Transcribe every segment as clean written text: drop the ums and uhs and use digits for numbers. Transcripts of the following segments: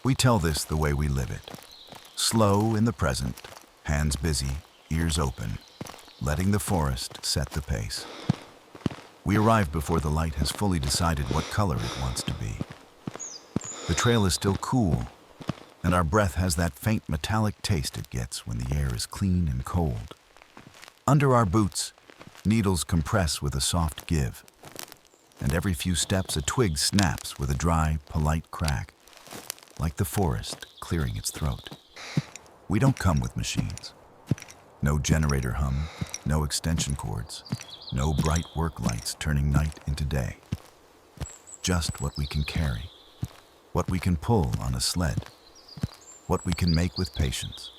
We tell this the way we live it. Slow in the present, hands busy, ears open, letting the forest set the pace. We arrive before the light has fully decided what color it wants to be. The trail is still cool, and our breath has that faint metallic taste it gets when the air is clean and cold. Under our boots, needles compress with a soft give, and every few steps a twig snaps with a dry, polite crack, like the forest clearing its throat. We don't come with machines. No generator hum, no extension cords, no bright work lights turning night into day. Just what we can carry, what we can pull on a sled, what we can make with patience.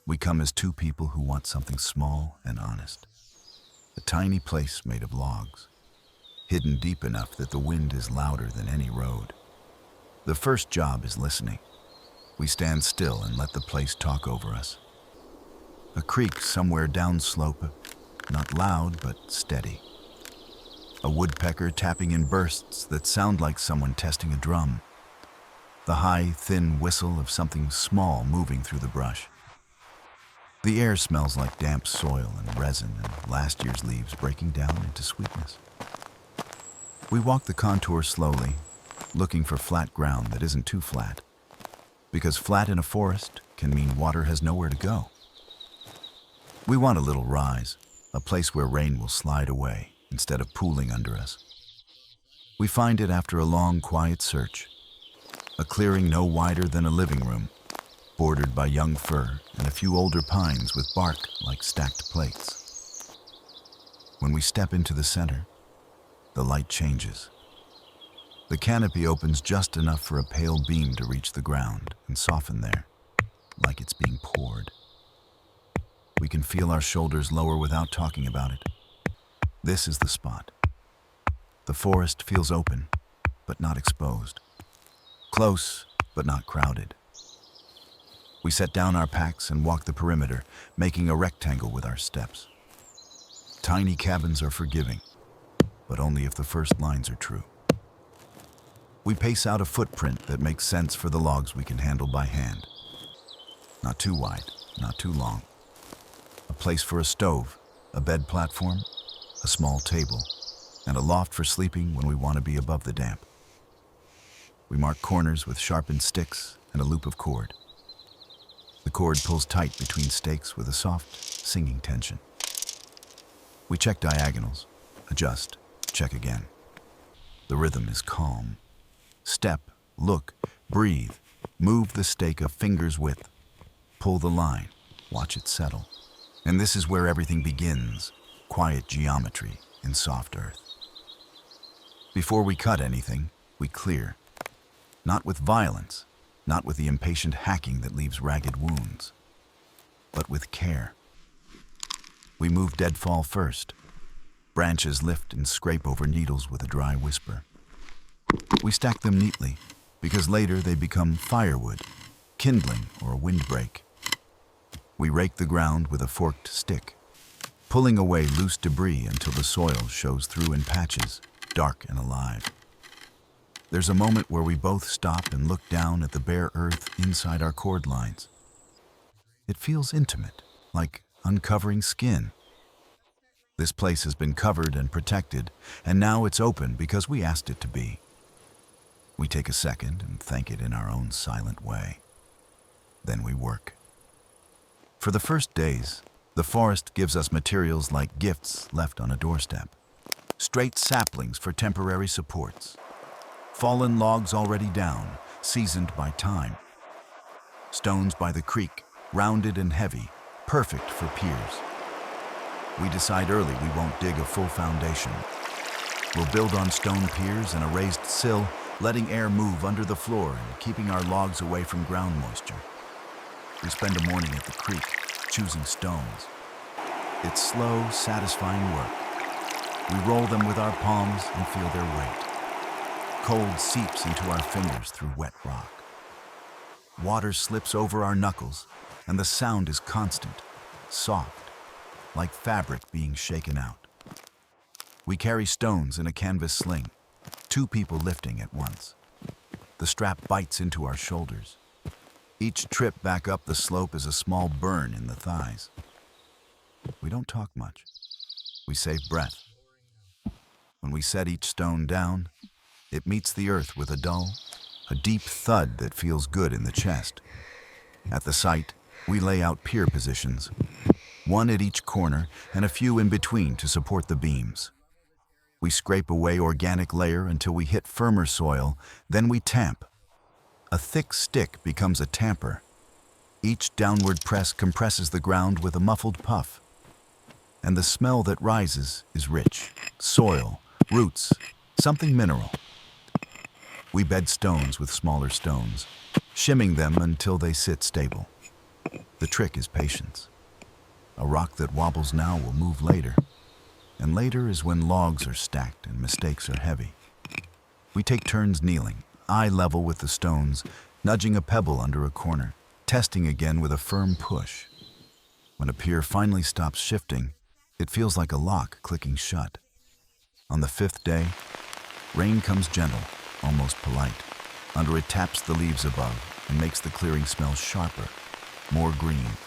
We come as two people who want something small and honest. A tiny place made of logs, hidden deep enough that the wind is louder than any road. The first job is listening. We stand still and let the place talk over us. A creek somewhere downslope, not loud but steady. A woodpecker tapping in bursts that sound like someone testing a drum. The high, thin whistle of something small moving through the brush. The air smells like damp soil and resin and last year's leaves breaking down into sweetness. We walk the contour slowly, looking for flat ground that isn't too flat. Because flat in a forest can mean water has nowhere to go. We want a little rise, a place where rain will slide away instead of pooling under us. We find it after a long, quiet search. A clearing no wider than a living room, bordered by young fir and a few older pines with bark like stacked plates. When we step into the center, the light changes. The canopy opens just enough for a pale beam to reach the ground and soften there, like it's being poured. We can feel our shoulders lower without talking about it. This is the spot. The forest feels open, but not exposed. Close, but not crowded. We set down our packs and walk the perimeter, making a rectangle with our steps. Tiny cabins are forgiving, but only if the first lines are true. We pace out a footprint that makes sense for the logs we can handle by hand. Not too wide, not too long. A place for a stove, a bed platform, a small table, and a loft for sleeping when we want to be above the damp. We mark corners with sharpened sticks and a loop of cord. The cord pulls tight between stakes with a soft, singing tension. We check diagonals, adjust, check again. The rhythm is calm. Step, look, breathe, move the stake a finger's width. Pull the line, watch it settle. And this is where everything begins, quiet geometry in soft earth. Before we cut anything, we clear. Not with violence, not with the impatient hacking that leaves ragged wounds, but with care. We move deadfall first. Branches lift and scrape over needles with a dry whisper. We stack them neatly, because later they become firewood, kindling, or a windbreak. We rake the ground with a forked stick, pulling away loose debris until the soil shows through in patches, dark and alive. There's a moment where we both stop and look down at the bare earth inside our cord lines. It feels intimate, like uncovering skin. This place has been covered and protected, and now it's open because we asked it to be. We take a second and thank it in our own silent way. Then we work. For the first days, the forest gives us materials like gifts left on a doorstep. Straight saplings for temporary supports. Fallen logs already down, seasoned by time. Stones by the creek, rounded and heavy, perfect for piers. We decide early we won't dig a full foundation. We'll build on stone piers and a raised sill, letting air move under the floor and keeping our logs away from ground moisture. We spend a morning at the creek, choosing stones. It's slow, satisfying work. We roll them with our palms and feel their weight. Cold seeps into our fingers through wet rock. Water slips over our knuckles, and the sound is constant, soft, like fabric being shaken out. We carry stones in a canvas sling, two people lifting at once. the strap bites into our shoulders. Each trip back up the slope is a small burn in the thighs. We don't talk much. We save breath. When we set each stone down, it meets the earth with a deep thud that feels good in the chest. At the site, we lay out pier positions, one at each corner and a few in between to support the beams. We scrape away organic layer until we hit firmer soil, then we tamp. A thick stick becomes a tamper. Each downward press compresses the ground with a muffled puff. And the smell that rises is rich. Soil, roots, something mineral. We bed stones with smaller stones, shimming them until they sit stable. The trick is patience. A rock that wobbles now will move later, and later is when logs are stacked and mistakes are heavy. We take turns kneeling, eye level with the stones, nudging a pebble under a corner, testing again with a firm push. When a pier finally stops shifting, it feels like a lock clicking shut. On the 5th day, rain comes gentle, almost polite. Under it taps the leaves above and makes the clearing smell sharper, more green.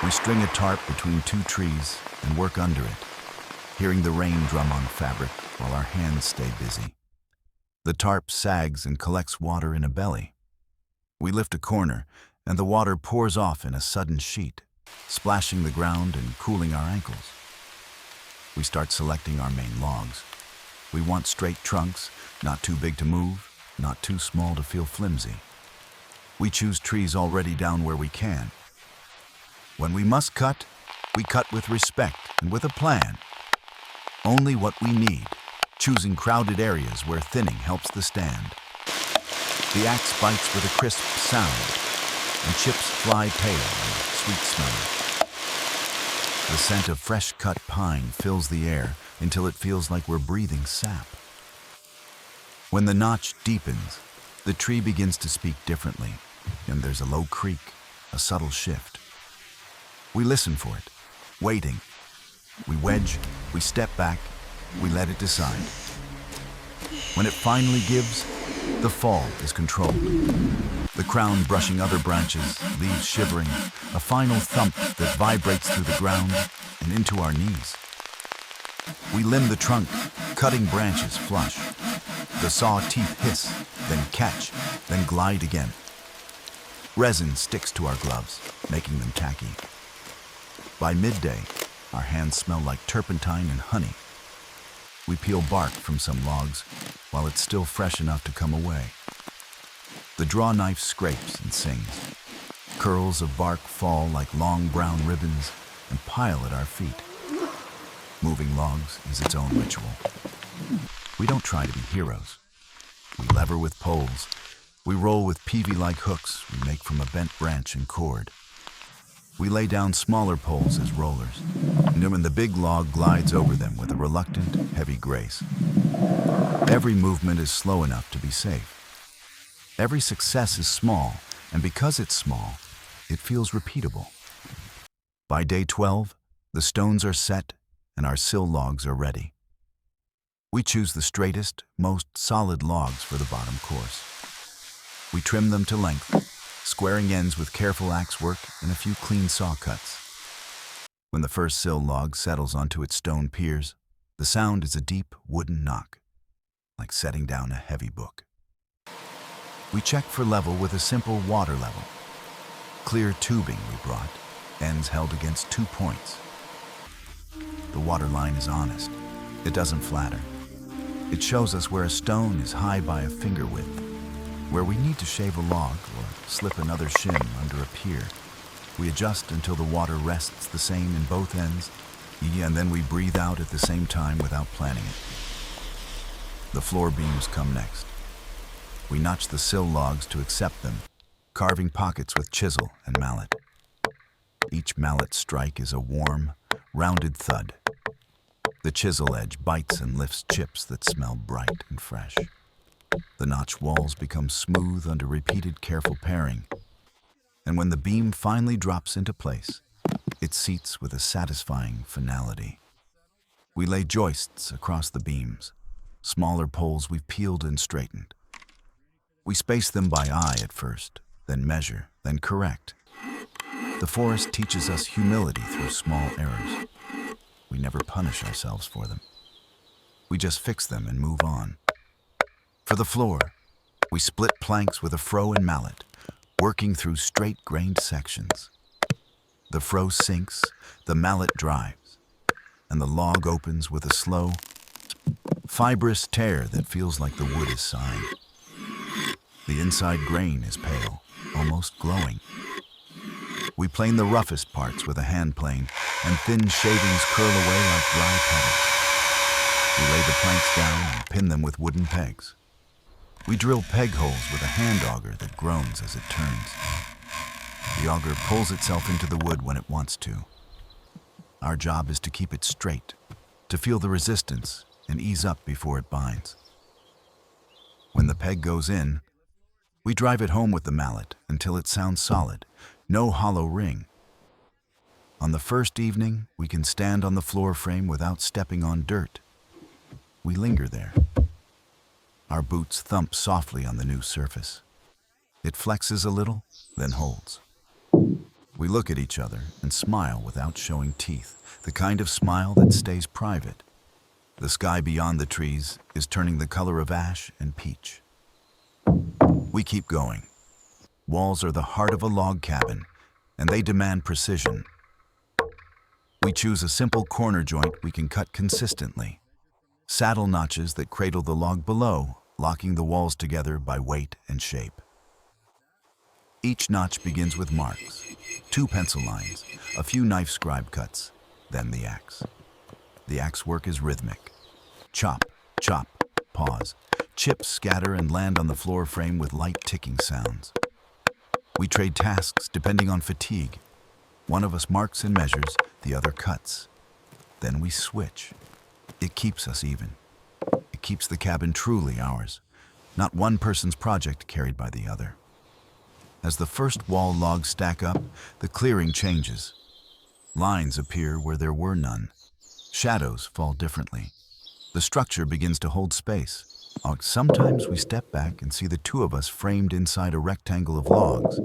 We string a tarp between two trees and work under it, hearing the rain drum on fabric while our hands stay busy. The tarp sags and collects water in a belly. We lift a corner, and the water pours off in a sudden sheet, splashing the ground and cooling our ankles. We start selecting our main logs. We want straight trunks, not too big to move, not too small to feel flimsy. We choose trees already down where we can. When we must cut, we cut with respect and with a plan. Only what we need, choosing crowded areas where thinning helps the stand. The axe bites with a crisp sound, and chips fly pale and sweet smelling. The scent of fresh-cut pine fills the air until it feels like we're breathing sap. When the notch deepens, the tree begins to speak differently, and there's a low creak, a subtle shift. We listen for it, waiting. We wedge, we step back, we let it decide. When it finally gives, the fall is controlled. The crown brushing other branches, leaves shivering, a final thump that vibrates through the ground and into our knees. We limb the trunk, cutting branches flush. The saw teeth hiss, then catch, then glide again. Resin sticks to our gloves, making them tacky. By midday, our hands smell like turpentine and honey. We peel bark from some logs while it's still fresh enough to come away. The draw knife scrapes and sings. Curls of bark fall like long brown ribbons and pile at our feet. Moving logs is its own ritual. We don't try to be heroes. We lever with poles. We roll with peavey-like hooks we make from a bent branch and cord. We lay down smaller poles as rollers, and when the big log glides over them with a reluctant, heavy grace. Every movement is slow enough to be safe. Every success is small, and because it's small, it feels repeatable. By day 12, the stones are set and our sill logs are ready. We choose the straightest, most solid logs for the bottom course. We trim them to length, squaring ends with careful axe work and a few clean saw cuts. When the first sill log settles onto its stone piers, the sound is a deep wooden knock, like setting down a heavy book. We check for level with a simple water level. Clear tubing we brought, ends held against 2 points. The water line is honest. It doesn't flatter. It shows us where a stone is high by a finger width, where we need to shave a log or slip another shim under a pier. We adjust until the water rests the same in both ends, and then we breathe out at the same time without planning it. The floor beams come next. We notch the sill logs to accept them, carving pockets with chisel and mallet. Each mallet strike is a warm, rounded thud. The chisel edge bites and lifts chips that smell bright and fresh. The notch walls become smooth under repeated careful paring, and when the beam finally drops into place, it seats with a satisfying finality. We lay joists across the beams, smaller poles we've peeled and straightened. We space them by eye at first, then measure, then correct. The forest teaches us humility through small errors. We never punish ourselves for them. We just fix them and move on. For the floor, we split planks with a froe and mallet, working through straight-grained sections. The froe sinks, the mallet drives, and the log opens with a slow, fibrous tear that feels like the wood is sighing. The inside grain is pale, almost glowing. We plane the roughest parts with a hand plane, and thin shavings curl away like dry petals. We lay the planks down and pin them with wooden pegs. We drill peg holes with a hand auger that groans as it turns. The auger pulls itself into the wood when it wants to. Our job is to keep it straight, to feel the resistance and ease up before it binds. When the peg goes in, we drive it home with the mallet until it sounds solid, no hollow ring. On the first evening, we can stand on the floor frame without stepping on dirt. We linger there. Our boots thump softly on the new surface. It flexes a little, then holds. We look at each other and smile without showing teeth, the kind of smile that stays private. The sky beyond the trees is turning the color of ash and peach. We keep going. Walls are the heart of a log cabin, and they demand precision. We choose a simple corner joint we can cut consistently. Saddle notches that cradle the log below, locking the walls together by weight and shape. Each notch begins with marks, 2 pencil lines, a few knife scribe cuts, then the axe. The axe work is rhythmic. Chop, chop, pause. Chips scatter and land on the floor frame with light ticking sounds. We trade tasks depending on fatigue. One of us marks and measures, the other cuts. Then we switch. It keeps us even. It keeps the cabin truly ours, not one person's project carried by the other. As the first wall logs stack up, the clearing changes. Lines appear where there were none. Shadows fall differently. The structure begins to hold space. Sometimes we step back and see the two of us framed inside a rectangle of logs,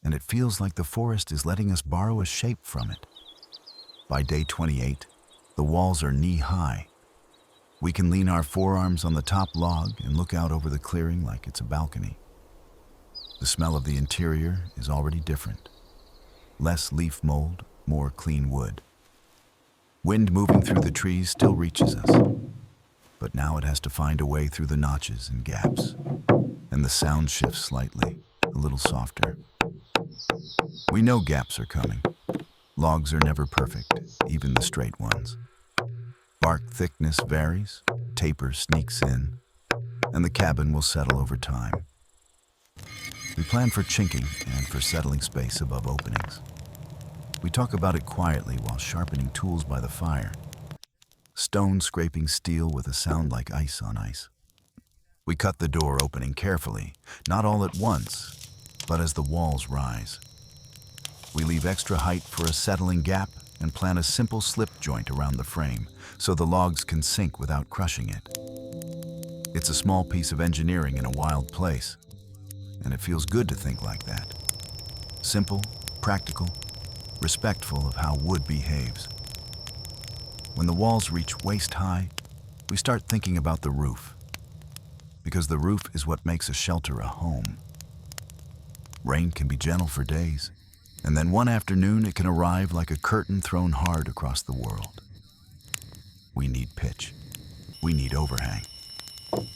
and it feels like the forest is letting us borrow a shape from it. By day 28, the walls are knee-high. We can lean our forearms on the top log and look out over the clearing like it's a balcony. The smell of the interior is already different. Less leaf mold, more clean wood. Wind moving through the trees still reaches us, but now it has to find a way through the notches and gaps, and the sound shifts slightly, a little softer. We know gaps are coming. Logs are never perfect, even the straight ones. Bark thickness varies, taper sneaks in, and the cabin will settle over time. We plan for chinking and for settling space above openings. We talk about it quietly while sharpening tools by the fire. Stone scraping steel with a sound like ice on ice. We cut the door opening carefully, not all at once, but as the walls rise. We leave extra height for a settling gap and plan a simple slip joint around the frame so the logs can sink without crushing it. It's a small piece of engineering in a wild place, and it feels good to think like that. Simple, practical, respectful of how wood behaves. When the walls reach waist high, we start thinking about the roof, because the roof is what makes a shelter a home. Rain can be gentle for days, and then one afternoon it can arrive like a curtain thrown hard across the world. We need pitch. We need overhang.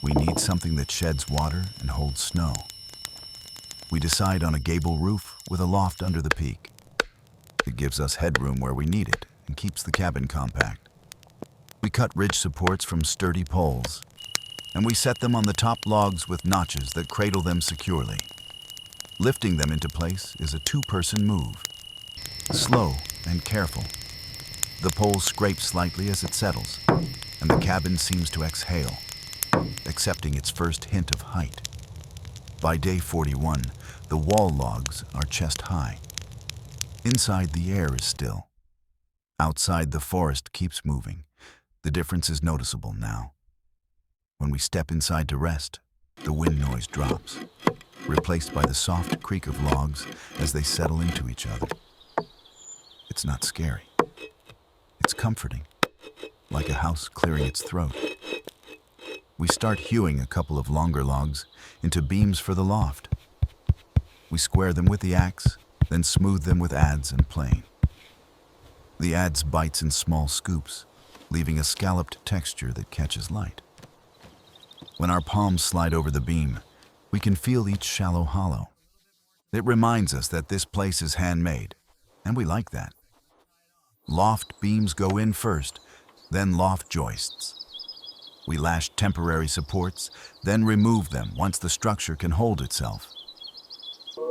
We need something that sheds water and holds snow. We decide on a gable roof with a loft under the peak. It gives us headroom where we need it and keeps the cabin compact. We cut ridge supports from sturdy poles, and we set them on the top logs with notches that cradle them securely. Lifting them into place is a 2-person move. Slow and careful. The pole scrapes slightly as it settles, and the cabin seems to exhale, accepting its first hint of height. By day 41, the wall logs are chest high. Inside, the air is still. Outside, the forest keeps moving. The difference is noticeable now. When we step inside to rest, The wind noise drops, replaced by the soft creak of logs as they settle into each other. It's not scary. It's comforting, like a house clearing its throat. We start hewing a couple of longer logs into beams for the loft. We square them with the axe, then smooth them with adze and plane. The adze bites in small scoops, leaving a scalloped texture that catches light. When our palms slide over the beam, we can feel each shallow hollow. It reminds us that this place is handmade, and we like that. Loft beams go in first, then loft joists. We lash temporary supports, then remove them once the structure can hold itself.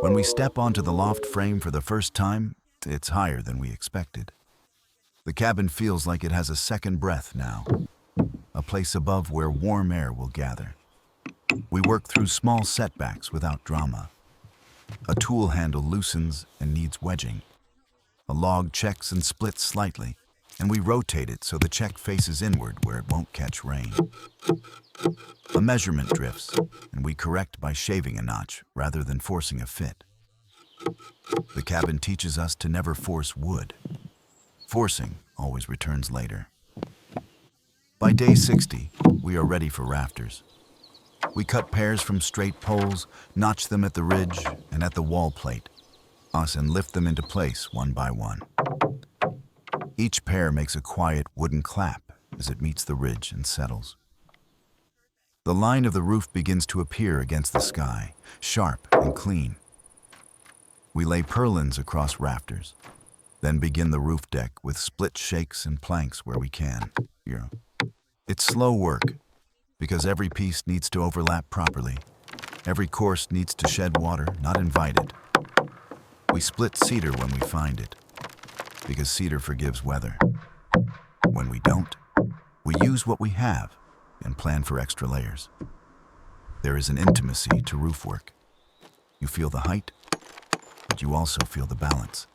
When we step onto the loft frame for the first time, it's higher than we expected. The cabin feels like it has a second breath now, a place above where warm air will gather. We work through small setbacks without drama. A tool handle loosens and needs wedging. A log checks and splits slightly, and we rotate it so the check faces inward where it won't catch rain. A measurement drifts, and we correct by shaving a notch rather than forcing a fit. The cabin teaches us to never force wood. Forcing always returns later. By day 60, we are ready for rafters. We cut pairs from straight poles, notch them at the ridge and at the wall plate, and lift them into place one by one. Each pair makes a quiet wooden clap as it meets the ridge and settles. The line of the roof begins to appear against the sky, sharp and clean. We lay purlins across rafters, then begin the roof deck with split shakes and planks where we can. It's slow work, because every piece needs to overlap properly. Every course needs to shed water, not invite it. We split cedar when we find it, because cedar forgives weather. When we don't, we use what we have and plan for extra layers. There is an intimacy to roof work. You feel the height, but you also feel the balance.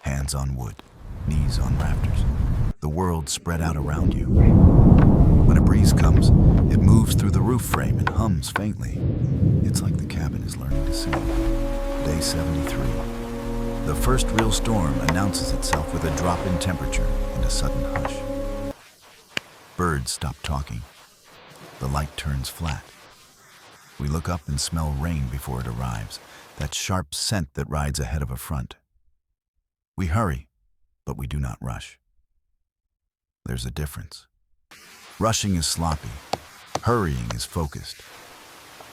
Hands on wood, knees on rafters. The world spread out around you. When a breeze comes, it moves through the roof frame and hums faintly. It's like the cabin is learning to sing. Day 73. The first real storm announces itself with a drop in temperature and a sudden hush. Birds stop talking. The light turns flat. We look up and smell rain before it arrives, that sharp scent that rides ahead of a front. We hurry, but we do not rush. There's a difference. Rushing is sloppy. Hurrying is focused.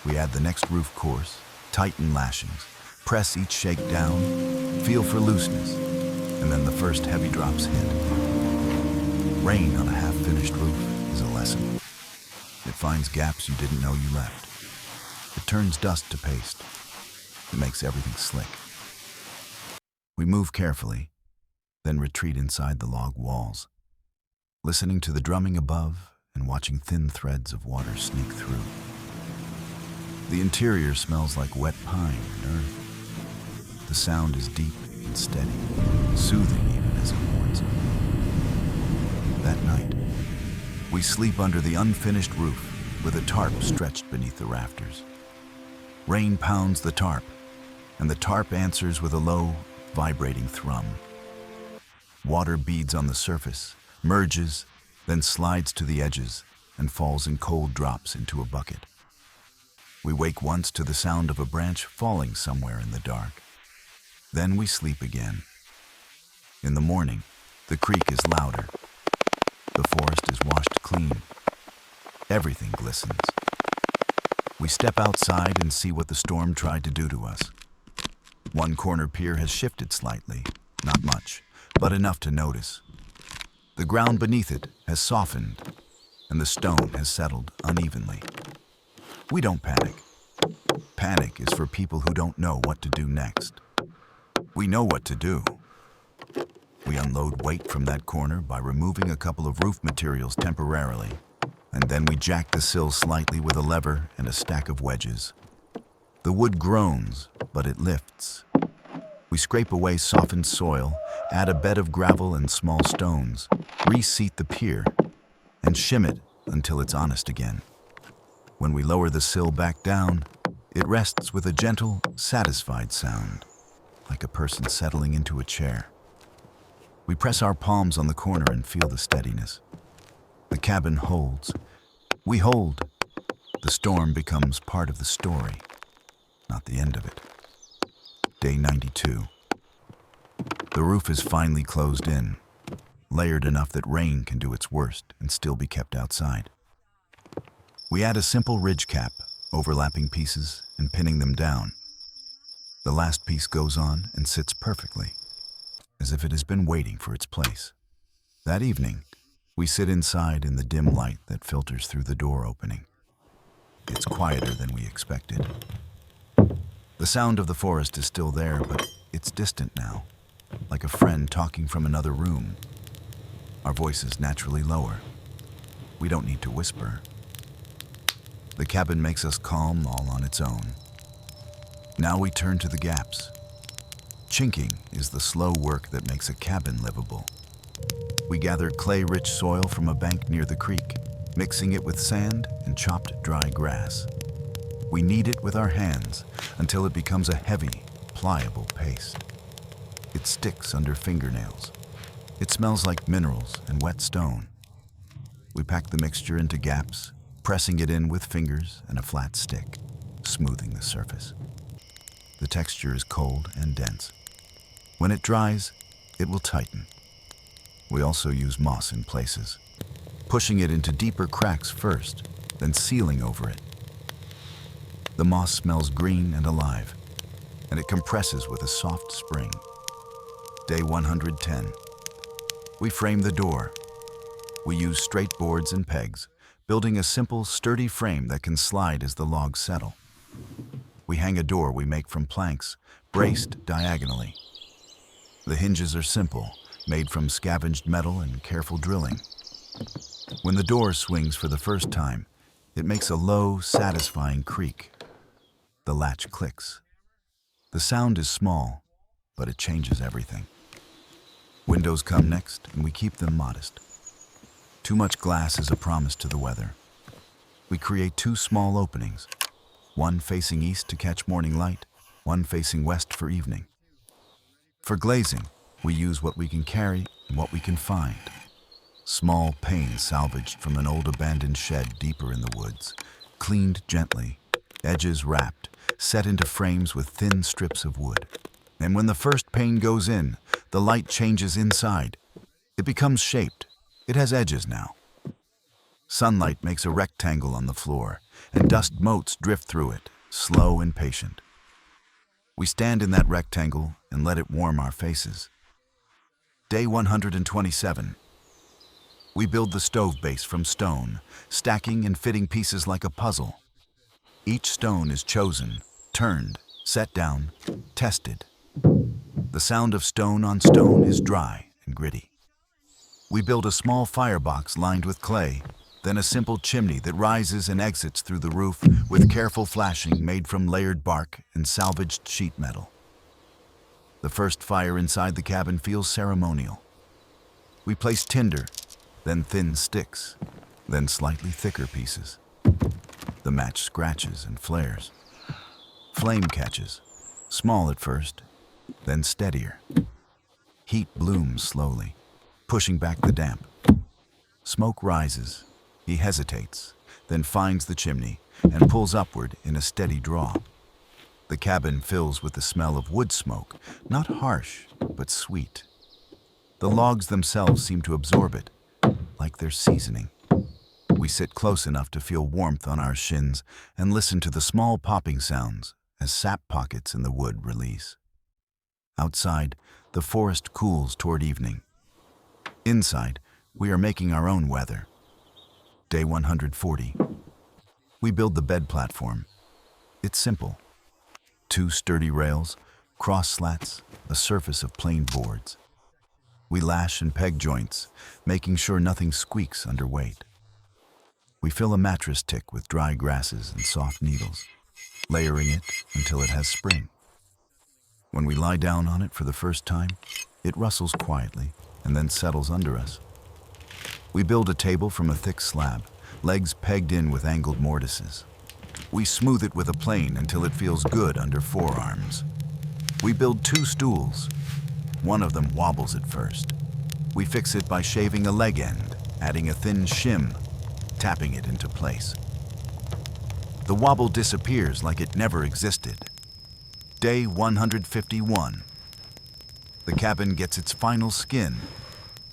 We add the next roof course, tighten lashings, press each shake down, feel for looseness, and then the first heavy drops hit. Rain on a half-finished roof is a lesson. It finds gaps you didn't know you left. It turns dust to paste. It makes everything slick. We move carefully, then retreat inside the log walls, listening to the drumming above and watching thin threads of water sneak through. The interior smells like wet pine and earth. The sound is deep and steady, soothing even as it warns you. That night, we sleep under the unfinished roof with a tarp stretched beneath the rafters. Rain pounds the tarp, and the tarp answers with a low, vibrating thrum. Water beads on the surface, merges, then slides to the edges and falls in cold drops into a bucket. We wake once to the sound of a branch falling somewhere in the dark. Then we sleep again. In the morning, the creek is louder. The forest is washed clean. Everything glistens. We step outside and see what the storm tried to do to us. One corner pier has shifted slightly, not much, but enough to notice. The ground beneath it has softened, and the stone has settled unevenly. We don't panic. Panic is for people who don't know what to do next. We know what to do. We unload weight from that corner by removing a couple of roof materials temporarily, and then we jack the sill slightly with a lever and a stack of wedges. The wood groans, but it lifts. We scrape away softened soil, add a bed of gravel and small stones, reseat the pier, and shim it until it's honest again. When we lower the sill back down, it rests with a gentle, satisfied sound, like a person settling into a chair. We press our palms on the corner and feel the steadiness. The cabin holds. We hold. The storm becomes part of the story, not the end of it. Day 92. The roof is finally closed in, layered enough that rain can do its worst and still be kept outside. We add a simple ridge cap, overlapping pieces and pinning them down. The last piece goes on and sits perfectly, as if it has been waiting for its place. That evening, we sit inside in the dim light that filters through the door opening. It's quieter than we expected. The sound of the forest is still there, but it's distant now, like a friend talking from another room. Our voices naturally lower. We don't need to whisper. The cabin makes us calm all on its own. Now we turn to the gaps. Chinking is the slow work that makes a cabin livable. We gather clay-rich soil from a bank near the creek, mixing it with sand and chopped dry grass. We knead it with our hands until it becomes a heavy, pliable paste. It sticks under fingernails. It smells like minerals and wet stone. We pack the mixture into gaps, pressing it in with fingers and a flat stick, smoothing the surface. The texture is cold and dense. When it dries, it will tighten. We also use moss in places, pushing it into deeper cracks first, then sealing over it. The moss smells green and alive, and it compresses with a soft spring. Day 110. We frame the door. We use straight boards and pegs, building a simple, sturdy frame that can slide as the logs settle. We hang a door we make from planks, braced diagonally. The hinges are simple, made from scavenged metal and careful drilling. When the door swings for the first time, it makes a low, satisfying creak. The latch clicks. The sound is small, but it changes everything. Windows come next, and we keep them modest. Too much glass is a promise to the weather. We create two small openings, one facing east to catch morning light, one facing west for evening. For glazing, we use what we can carry and what we can find. Small panes salvaged from an old abandoned shed deeper in the woods, cleaned gently, edges wrapped, set into frames with thin strips of wood. And when the first pane goes in, the light changes inside. It becomes shaped. It has edges now. Sunlight makes a rectangle on the floor, and dust motes drift through it, slow and patient. We stand in that rectangle and let it warm our faces. Day 127. We build the stove base from stone, stacking and fitting pieces like a puzzle. Each stone is chosen, turned, set down, tested. The sound of stone on stone is dry and gritty. We build a small firebox lined with clay, then a simple chimney that rises and exits through the roof with careful flashing made from layered bark and salvaged sheet metal. The first fire inside the cabin feels ceremonial. We place tinder, then thin sticks, then slightly thicker pieces. The match scratches and flares. Flame catches, small at first, then steadier. Heat blooms slowly, pushing back the damp. Smoke rises. He hesitates, then finds the chimney and pulls upward in a steady draw. The cabin fills with the smell of wood smoke, not harsh, but sweet. The logs themselves seem to absorb it, like they're seasoning. We sit close enough to feel warmth on our shins and listen to the small popping sounds as sap pockets in the wood release. Outside, the forest cools toward evening. Inside, we are making our own weather. Day 140. We build the bed platform. It's simple. 2 sturdy rails, cross slats, a surface of plain boards. We lash and peg joints, making sure nothing squeaks under weight. We fill a mattress tick with dry grasses and soft needles, layering it until it has spring. When we lie down on it for the first time, it rustles quietly and then settles under us. We build a table from a thick slab, legs pegged in with angled mortises. We smooth it with a plane until it feels good under forearms. We build 2 stools. One of them wobbles at first. We fix it by shaving a leg end, adding a thin shim, tapping it into place. The wobble disappears like it never existed. Day 151. The cabin gets its final skin.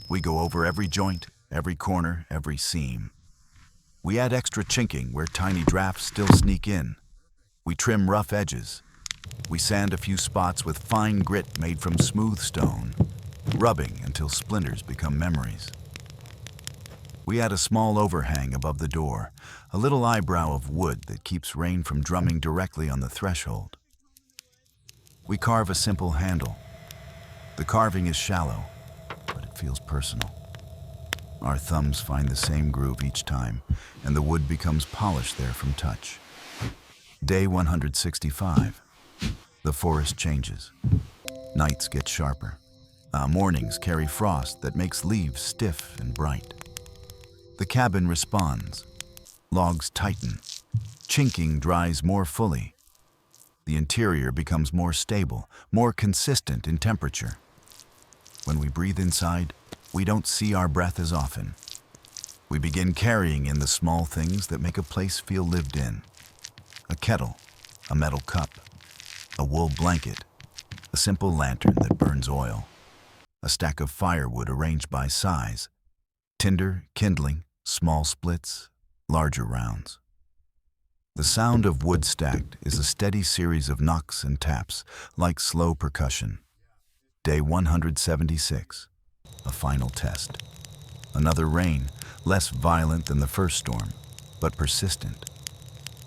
We go over every joint, every corner, every seam. We add extra chinking where tiny drafts still sneak in. We trim rough edges. We sand a few spots with fine grit made from smooth stone, rubbing until splinters become memories. We add a small overhang above the door, a little eyebrow of wood that keeps rain from drumming directly on the threshold. We carve a simple handle. The carving is shallow, but it feels personal. Our thumbs find the same groove each time, and the wood becomes polished there from touch. Day 165. The forest changes. Nights get sharper. Mornings carry frost that makes leaves stiff and bright. The cabin responds. Logs tighten. Chinking dries more fully. The interior becomes more stable, more consistent in temperature. When we breathe inside, we don't see our breath as often. We begin carrying in the small things that make a place feel lived in. A kettle, a metal cup, a wool blanket, a simple lantern that burns oil, a stack of firewood arranged by size, tinder, kindling, small splits, larger rounds. The sound of wood stacked is a steady series of knocks and taps, like slow percussion. Day 176, a final test. Another rain, less violent than the first storm, but persistent.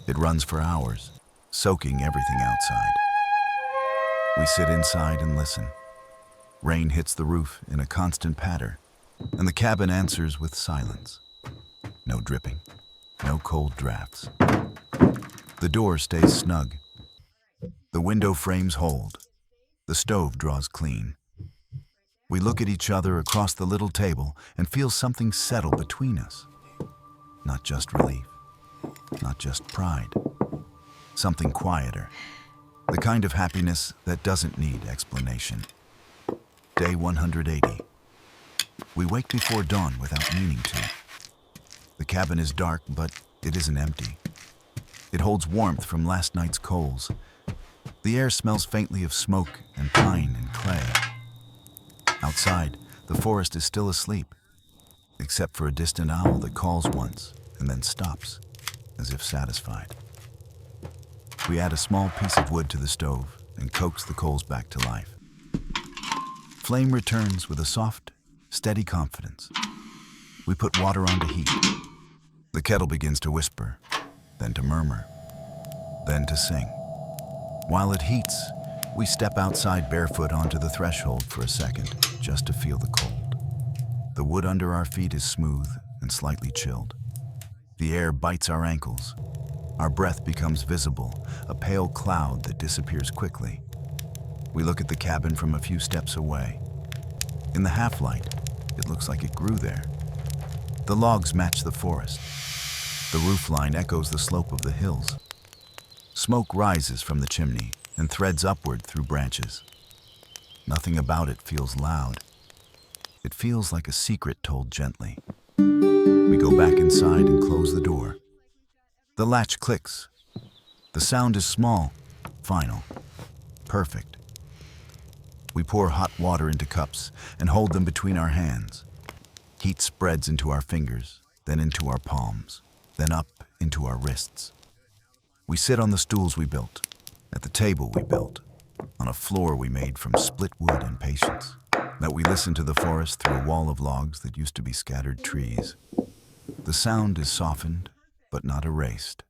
It runs for hours, soaking everything outside. We sit inside and listen. Rain hits the roof in a constant patter, and the cabin answers with silence. No dripping, no cold drafts. The door stays snug. The window frames hold. The stove draws clean. We look at each other across the little table and feel something settle between us. Not just relief, not just pride. Something quieter. The kind of happiness that doesn't need explanation. Day 180. We wake before dawn without meaning to. The cabin is dark, but it isn't empty. It holds warmth from last night's coals. The air smells faintly of smoke and pine and clay. Outside, the forest is still asleep, except for a distant owl that calls once and then stops, as if satisfied. We add a small piece of wood to the stove and coax the coals back to life. Flame returns with a soft, steady confidence. We put water on to heat. The kettle begins to whisper, then to murmur, then to sing. While it heats, we step outside barefoot onto the threshold for a second, just to feel the cold. The wood under our feet is smooth and slightly chilled. The air bites our ankles. Our breath becomes visible, a pale cloud that disappears quickly. We look at the cabin from a few steps away. In the half-light, it looks like it grew there. The logs match the forest. The roofline echoes the slope of the hills. Smoke rises from the chimney and threads upward through branches. Nothing about it feels loud. It feels like a secret told gently. We go back inside and close the door. The latch clicks. The sound is small, final, perfect. We pour hot water into cups and hold them between our hands. Heat spreads into our fingers, then into our palms, then up into our wrists. We sit on the stools we built, at the table we built, on a floor we made from split wood and patience. That we listen to the forest through a wall of logs that used to be scattered trees. The sound is softened, but not erased.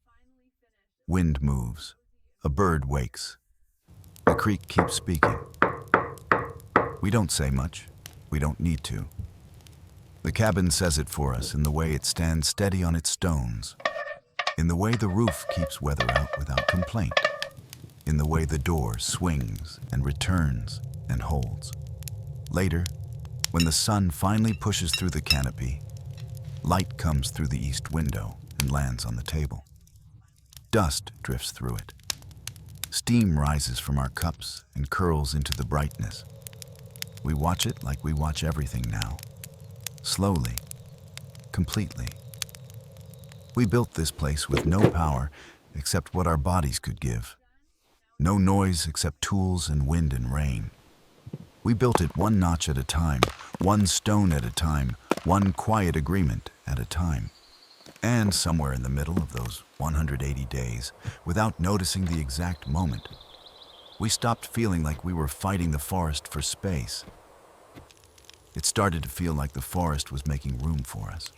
Wind moves. A bird wakes. The creek keeps speaking. We don't say much. We don't need to. The cabin says it for us in the way it stands steady on its stones, in the way the roof keeps weather out without complaint, in the way the door swings and returns and holds. Later, when the sun finally pushes through the canopy, Light comes through the east window and lands on the table. Dust drifts through it. Steam rises from our cups and curls into the brightness. We watch it like we watch everything now. Slowly, completely. We built this place with no power except what our bodies could give. No noise except tools and wind and rain. We built it one notch at a time, one stone at a time, one quiet agreement at a time. And somewhere in the middle of those 180 days, without noticing the exact moment, we stopped feeling like we were fighting the forest for space. It started to feel like the forest was making room for us.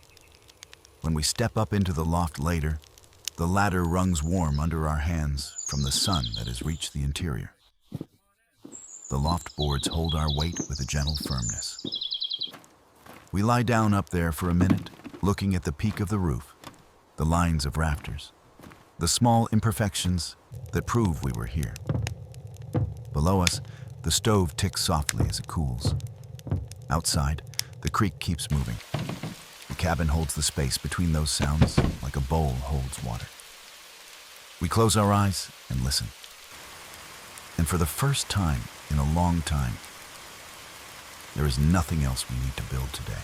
When we step up into the loft later, the ladder rungs warm under our hands from the sun that has reached the interior. The loft boards hold our weight with a gentle firmness. We lie down up there for a minute, looking at the peak of the roof, the lines of rafters, the small imperfections that prove we were here. Below us, the stove ticks softly as it cools. Outside, the creek keeps moving. The cabin holds the space between those sounds like a bowl holds water. We close our eyes and listen. And for the first time in a long time, there is nothing else we need to build today.